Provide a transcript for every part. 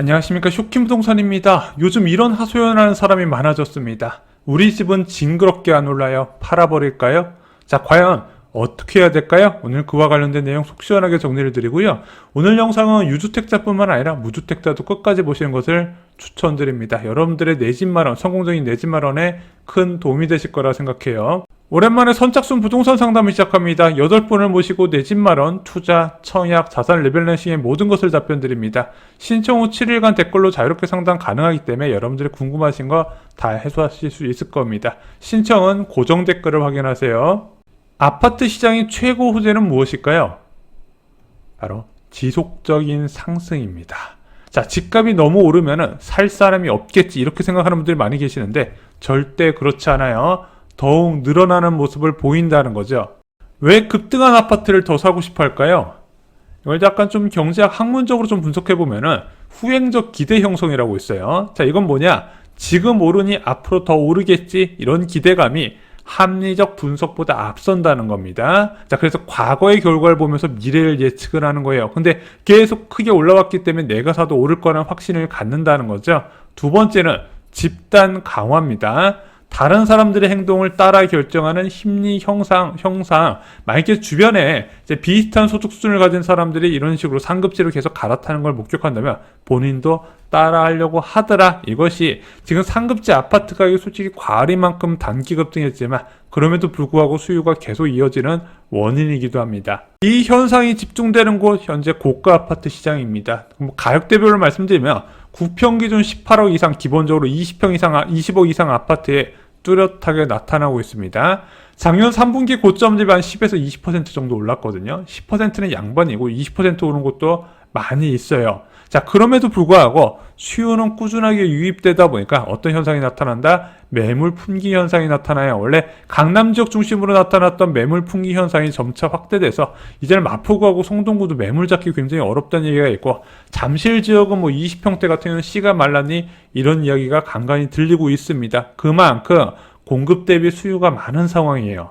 안녕하십니까, 쇼킹부동산입니다. 요즘 이런 하소연하는 사람이 많아졌습니다. 우리 집은 징그럽게 안 올라요. 팔아버릴까요? 자, 과연 어떻게 해야 될까요? 오늘 그와 관련된 내용 속 시원하게 정리를 드리고요. 오늘 영상은 유주택자뿐만 아니라 무주택자도 끝까지 보시는 것을 추천드립니다. 여러분들의 내 집 마련, 성공적인 내 집 마련에 큰 도움이 되실 거라 생각해요. 오랜만에 선착순 부동산 상담을 시작합니다. 8분을 모시고 내 집 마련, 투자, 청약, 자산 리밸런싱의 모든 것을 답변드립니다. 신청 후 7일간 댓글로 자유롭게 상담 가능하기 때문에 여러분들이 궁금하신 거 다 해소하실 수 있을 겁니다. 신청은 고정 댓글을 확인하세요. 아파트 시장의 최고 호재는 무엇일까요? 바로 지속적인 상승입니다. 자, 집값이 너무 오르면은 살 사람이 없겠지 이렇게 생각하는 분들이 많이 계시는데 절대 그렇지 않아요. 더욱 늘어나는 모습을 보인다는 거죠. 왜 급등한 아파트를 더 사고 싶어 할까요? 이걸 약간 좀 경제학 학문적으로 좀 분석해 보면은 후행적 기대 형성이라고 있어요. 자, 이건 뭐냐? 지금 오르니 앞으로 더 오르겠지 이런 기대감이 합리적 분석보다 앞선다는 겁니다. 자, 그래서 과거의 결과를 보면서 미래를 예측을 하는 거예요. 근데 계속 크게 올라왔기 때문에 내가 사도 오를 거라는 확신을 갖는다는 거죠. 두 번째는 집단 강화입니다. 다른 사람들의 행동을 따라 결정하는 심리 형상. 만약에 주변에 이제 비슷한 소득 수준을 가진 사람들이 이런 식으로 상급지를 계속 갈아타는 걸 목격한다면 본인도 따라 하려고 하더라. 이것이 지금 상급지 아파트 가격이 솔직히 과리만큼 단기 급등했지만 그럼에도 불구하고 수요가 계속 이어지는 원인이기도 합니다. 이 현상이 집중되는 곳 현재 고가 아파트 시장입니다. 가격대별로 말씀드리면 9평 기준 18억 이상, 기본적으로 20평 이상, 20억 이상 아파트에 뚜렷하게 나타나고 있습니다. 작년 3분기 고점 대비 한 10에서 20% 정도 올랐거든요. 10%는 양반이고 20% 오른 곳도 많이 있어요. 자, 그럼에도 불구하고 수요는 꾸준하게 유입되다 보니까 어떤 현상이 나타난다? 매물 품귀 현상이 나타나요. 원래 강남 지역 중심으로 나타났던 매물 품귀 현상이 점차 확대돼서 이제는 마포구하고 성동구도 매물 잡기 굉장히 어렵다는 얘기가 있고, 잠실 지역은 20평대 같은 경우는 씨가 말랐니 이런 이야기가 간간히 들리고 있습니다. 그만큼 공급 대비 수요가 많은 상황이에요.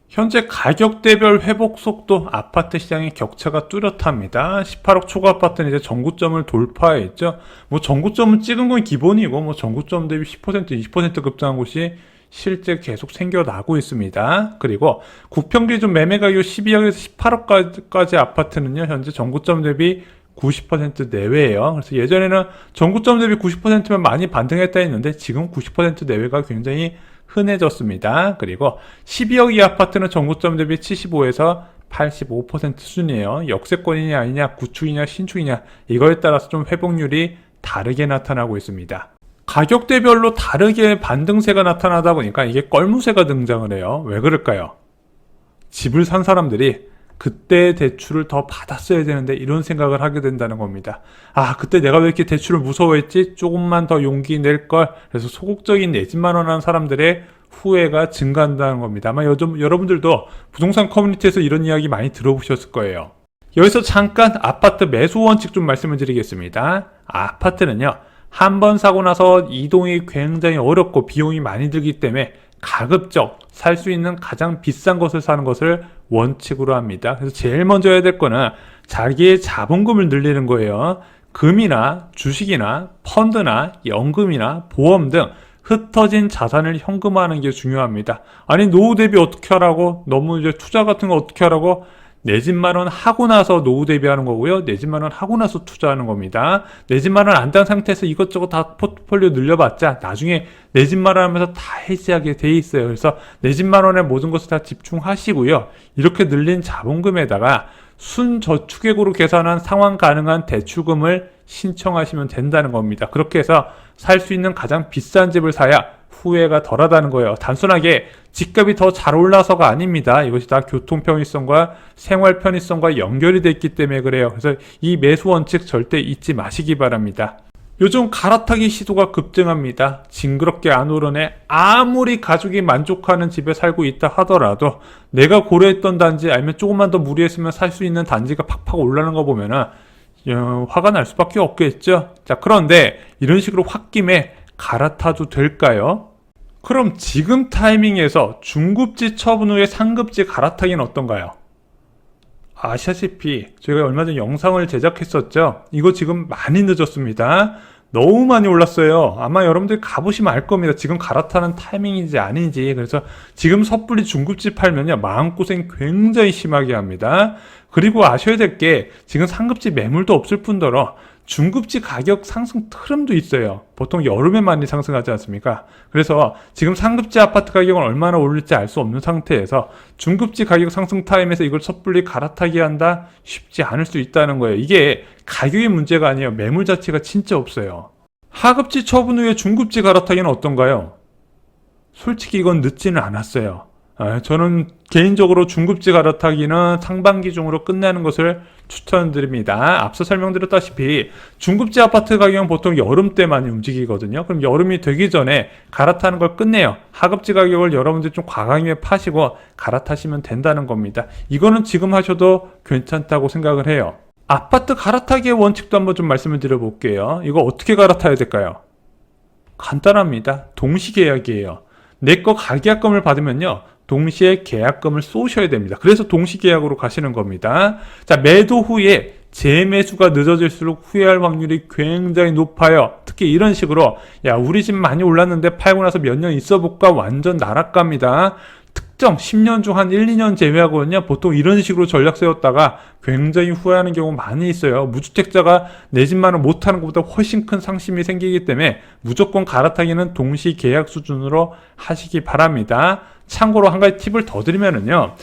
현재 가격대별 회복 속도 아파트 시장의 격차가 뚜렷합니다. 18억 초과 아파트는 이제 전고점을 돌파했죠. 전고점은 찍은 건 기본이고 전고점 대비 10% 20% 급등한 곳이 실제 계속 생겨나고 있습니다. 그리고 9평 기준 매매 가격 12억에서 18억까지 아파트는요, 현재 전고점 대비 90% 내외예요. 그래서 예전에는 전고점 대비 90%면 많이 반등했다 했는데 지금 90% 내외가 굉장히 흔해졌습니다. 그리고 12억 이 아파트는 전고점 대비 75에서 85% 수준이에요. 역세권이냐 아니냐, 구축이냐 신축이냐 이거에 따라서 좀 회복률이 다르게 나타나고 있습니다. 가격대별로 다르게 반등세가 나타나다 보니까 이게 껄무새가 등장을 해요. 왜 그럴까요? 집을 산 사람들이 그때 대출을 더 받았어야 되는데 이런 생각을 하게 된다는 겁니다. 아, 그때 내가 왜 이렇게 대출을 무서워했지? 조금만 더 용기 낼걸. 그래서 소극적인 내 집만 원하는 사람들의 후회가 증가한다는 겁니다. 아마 요즘 여러분들도 부동산 커뮤니티에서 이런 이야기 많이 들어보셨을 거예요. 여기서 잠깐 아파트 매수 원칙 좀 말씀을 드리겠습니다. 아파트는요, 한번 사고 나서 이동이 굉장히 어렵고 비용이 많이 들기 때문에 가급적 살 수 있는 가장 비싼 것을 사는 것을 원칙으로 합니다. 그래서 제일 먼저 해야 될 거는 자기의 자본금을 늘리는 거예요. 금이나 주식이나 펀드나 연금이나 보험 등 흩어진 자산을 현금화하는 게 중요합니다. 아니, 노후 대비 어떻게 하라고? 너무 이제 투자 같은 거 어떻게 하라고? 내 집 마련 하고 나서 노후 대비하는 거고요. 내 집 마련 하고 나서 투자하는 겁니다. 내 집 마련 안 단 상태에서 이것저것 다 포트폴리오 늘려봤자 나중에 내 집 마련하면서 다 해지하게 돼 있어요. 그래서 내 집 마련에 모든 것을 다 집중하시고요. 이렇게 늘린 자본금에다가 순저축액으로 계산한 상환 가능한 대출금을 신청하시면 된다는 겁니다. 그렇게 해서 살 수 있는 가장 비싼 집을 사야 후회가 덜하다는 거예요. 단순하게 집값이 더 잘 올라서가 아닙니다. 이것이 다 교통 편의성과 생활 편의성과 연결이 되어 있기 때문에 그래요. 그래서 이 매수 원칙 절대 잊지 마시기 바랍니다. 요즘 갈아타기 시도가 급증합니다. 징그럽게 안 오르네. 아무리 가족이 만족하는 집에 살고 있다 하더라도 내가 고려했던 단지 아니면 조금만 더 무리했으면 살 수 있는 단지가 팍팍 올라가는 거 보면은 화가 날 수밖에 없겠죠. 자, 그런데 이런 식으로 홧김에 갈아타도 될까요? 그럼 지금 타이밍에서 중급지 처분 후에 상급지 갈아타기는 어떤가요? 아시다시피 저희가 얼마 전에 영상을 제작했었죠. 이거 지금 많이 늦었습니다. 너무 많이 올랐어요. 아마 여러분들 가보시면 알 겁니다. 지금 갈아타는 타이밍인지 아닌지. 그래서 지금 섣불리 중급지 팔면요, 마음고생 굉장히 심하게 합니다. 그리고 아셔야 될 게 지금 상급지 매물도 없을 뿐더러 중급지 가격 상승 트름도 있어요. 보통 여름에 많이 상승하지 않습니까? 그래서 지금 상급지 아파트 가격은 얼마나 오를지 알 수 없는 상태에서 중급지 가격 상승 타임에서 이걸 섣불리 갈아타기 한다? 쉽지 않을 수 있다는 거예요. 이게 가격의 문제가 아니에요. 매물 자체가 진짜 없어요. 하급지 처분 후에 중급지 갈아타기는 어떤가요? 솔직히 이건 늦지는 않았어요. 저는 개인적으로 중급지 갈아타기는 상반기 중으로 끝내는 것을 추천드립니다. 앞서 설명드렸다시피 중급지 아파트 가격은 보통 여름 때 많이 움직이거든요. 그럼 여름이 되기 전에 갈아타는 걸 끝내요. 하급지 가격을 여러분들 좀 과감하게 파시고 갈아타시면 된다는 겁니다. 이거는 지금 하셔도 괜찮다고 생각을 해요. 아파트 갈아타기의 원칙도 한번 좀 말씀을 드려볼게요. 이거 어떻게 갈아타야 될까요? 간단합니다. 동시계약이에요. 내 거 가계약금을 받으면요, 동시에 계약금을 쏘셔야 됩니다. 그래서 동시계약으로 가시는 겁니다. 자, 매도 후에 재매수가 늦어질수록 후회할 확률이 굉장히 높아요. 특히 이런 식으로, 야, 우리 집 많이 올랐는데 팔고 나서 몇 년 있어볼까? 완전 나락갑니다. 특정 10년 중 한 1, 2년 제외하고는요, 보통 이런 식으로 전략 세웠다가 굉장히 후회하는 경우 많이 있어요. 무주택자가 내 집만은 못하는 것보다 훨씬 큰 상심이 생기기 때문에 무조건 갈아타기는 동시 계약 수준으로 하시기 바랍니다. 참고로 한 가지 팁을 더 드리면은요,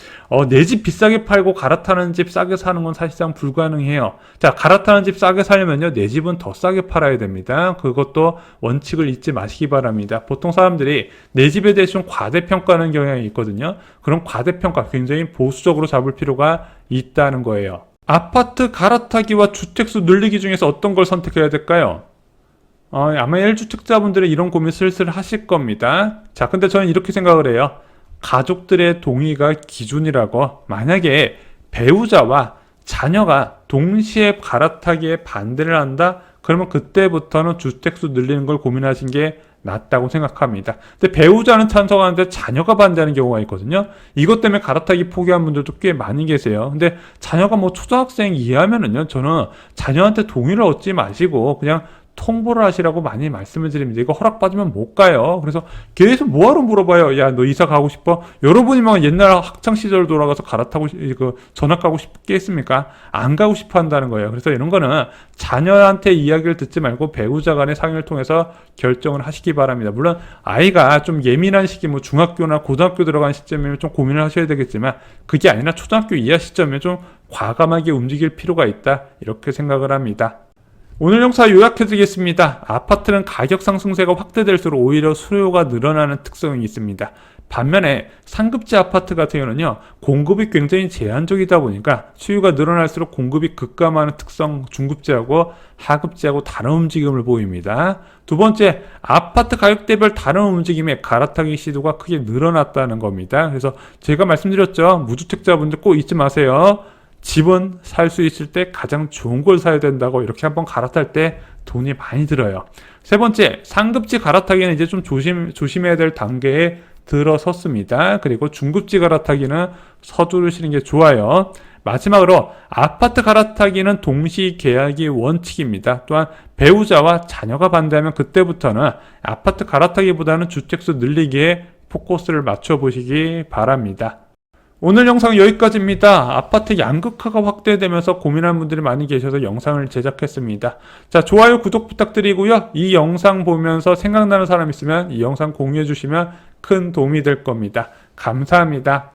내 집 비싸게 팔고 갈아타는 집 싸게 사는 건 사실상 불가능해요. 자, 갈아타는 집 싸게 사려면요, 내 집은 더 싸게 팔아야 됩니다. 그것도 원칙을 잊지 마시기 바랍니다. 보통 사람들이 내 집에 대해서 좀 과대평가하는 경향이 있거든요. 그런 과대평가 굉장히 보수적으로 잡을 필요가 있다는 거예요. 아파트 갈아타기와 주택수 늘리기 중에서 어떤 걸 선택해야 될까요? 아마 1주택자분들은 이런 고민 슬슬 하실 겁니다. 자, 근데 저는 이렇게 생각을 해요. 가족들의 동의가 기준이라고. 만약에 배우자와 자녀가 동시에 갈아타기에 반대를 한다? 그러면 그때부터는 주택수 늘리는 걸 고민하신 게 낫다고 생각합니다. 근데 배우자는 찬성하는데 자녀가 반대하는 경우가 있거든요. 이것 때문에 갈아타기 포기한 분들도 꽤 많이 계세요. 근데 자녀가 뭐 초등학생 이해하면은요, 저는 자녀한테 동의를 얻지 마시고 그냥 통보를 하시라고 많이 말씀을 드립니다. 이거 허락받으면 못 가요. 그래서 계속 뭐하러 물어봐요. 야, 너 이사 가고 싶어? 여러분이면 옛날 학창시절 돌아가서 갈아타고 전학 가고 싶겠습니까? 안 가고 싶어 한다는 거예요. 그래서 이런 거는 자녀한테 이야기를 듣지 말고 배우자 간의 상의를 통해서 결정을 하시기 바랍니다. 물론 아이가 좀 예민한 시기, 뭐 중학교나 고등학교 들어간 시점이면 좀 고민을 하셔야 되겠지만, 그게 아니라 초등학교 이하 시점에 좀 과감하게 움직일 필요가 있다, 이렇게 생각을 합니다. 오늘 영상 요약해드리겠습니다. 아파트는 가격 상승세가 확대될수록 오히려 수요가 늘어나는 특성이 있습니다. 반면에 상급지 아파트 같은 경우는요, 공급이 굉장히 제한적이다 보니까 수요가 늘어날수록 공급이 급감하는 특성, 중급지하고 하급지하고 다른 움직임을 보입니다. 두 번째, 아파트 가격대별 다른 움직임에 갈아타기 시도가 크게 늘어났다는 겁니다. 그래서 제가 말씀드렸죠. 무주택자분들 꼭 잊지 마세요. 집은 살 수 있을 때 가장 좋은 걸 사야 된다고. 이렇게 한번 갈아탈 때 돈이 많이 들어요. 세 번째, 상급지 갈아타기는 이제 좀 조심해야 될 단계에 들어섰습니다. 그리고 중급지 갈아타기는 서두르시는 게 좋아요. 마지막으로 아파트 갈아타기는 동시 계약이 원칙입니다. 또한 배우자와 자녀가 반대하면 그때부터는 아파트 갈아타기보다는 주택수 늘리기에 포커스를 맞춰보시기 바랍니다. 오늘 영상은 여기까지입니다. 아파트 양극화가 확대되면서 고민하는 분들이 많이 계셔서 영상을 제작했습니다. 자, 좋아요, 구독 부탁드리고요. 이 영상 보면서 생각나는 사람 있으면 이 영상 공유해 주시면 큰 도움이 될 겁니다. 감사합니다.